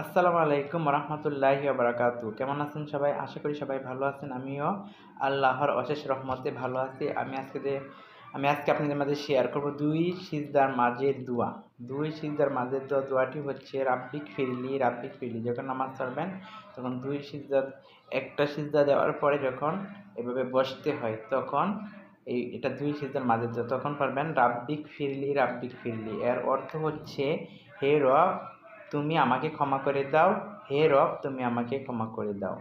আসসালামু আলাইকুম রহমতুল্লাহি বারাকাতু। কেমন আছেন সবাই? আশা করি সবাই ভালো আছেন। আমিও আল্লাহর অশেষ রহমতে ভালো আছি। আমি আজকে আপনাদের মাঝে শেয়ার করব দুই সিজদার মাঝের দোয়া। দুই সিজদার মাঝের দোয়াটি হচ্ছে রাব্বিক ফিরলি রাব্বিক ফিরলি। যখন নামাজ পড়বেন তখন দুই সিজদা, একটা সিজদা দেওয়ার পরে যখন এভাবে বসতে হয় তখন এটা দুই সিজদার মাঝের দোয়া। তখন পারবেন রাব্বিক ফিরলি রাব্বিক ফিরলি। এর অর্থ হচ্ছে, হে রব তুমি আমাকে ক্ষমা করে দাও, হে রব তুমি আমাকে ক্ষমা করে দাও।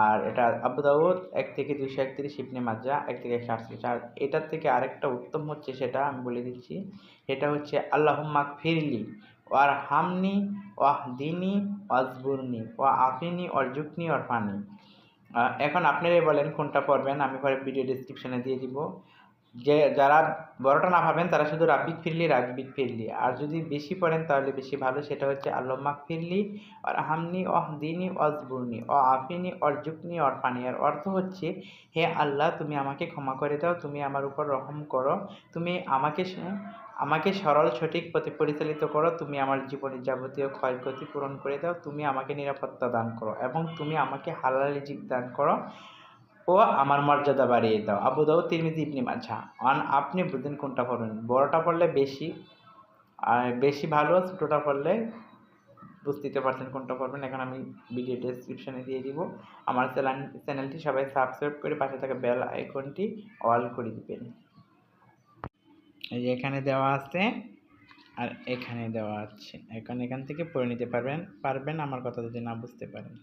আর এটা আবু দাউদ 1 থেকে 231, ইবনে মাজাহ 1 থেকে 138। আর এটার থেকে আরেকটা উত্তম হচ্ছে, সেটা আমি বলে দিচ্ছি। এটা হচ্ছে আল্লাহুম্মা গফিরলি ওয়ারহামনি ওয়াহদিনি ওয়াজবুরনি ওয়াআফিনি ওয়ারজুকনি ওয়ারফানি। এখন আপনারাই বলেন কোনটা পড়বেন, আমি পরে ভিডিও ডেসক্রিপশনে দিয়ে দিব। যারা বড়টা না ভাবেন তারা শুধু রাব্বিক ফিরলি রাব্বিক ফিরলি, আর যদি বেশি পড়েন তাহলে বেশি ভালো। সেটা হচ্ছে আল্লাহুম্মা গফিরলি ওয়ারহামনি ওয়াহদিনি ওয়াজবুরনি ওয়াআফিনি ওয়ারজুকনি ওয়ারফানি। এর অর্থ হচ্ছে, হে আল্লাহ তুমি আমাকে ক্ষমা করে দাও, তুমি আমার উপর রহম করো, তুমি আমাকে সরল সঠিক পথে পরিচালিত করো, তুমি আমার জীবনের যাবতীয় ক্ষয়ক্ষতি পূরণ করে দাও, তুমি আমাকে নিরাপত্তা দান করো এবং তুমি আমাকে হালাল রিজিক দান করো ও আমার মর্যাদা বাড়িয়ে দাও। আবু দাউদ, তিরমিজি, ইবনে মাজাহ। আপনি বুঝেন কোনটা পড়বেন। বড়টা পড়লে বেশি বেশি ভালো, ছোটোটা পড়লে বুঝতে পারছেন কোনটা পড়বেন। এখন আমি ভিডিও ডেসক্রিপশনে দিয়ে দিব। আমার চ্যানেলটি সবাই সাবস্ক্রাইব করে পাশে থাকা বেল আইকনটি অল করে দিবেন। এই যে এখানে দেওয়া আছে আর এখানে দেওয়া আছে। এখন এখান থেকে পড়ে নিতে পারবেন আমার কথা যদি না বুঝতে পারেন।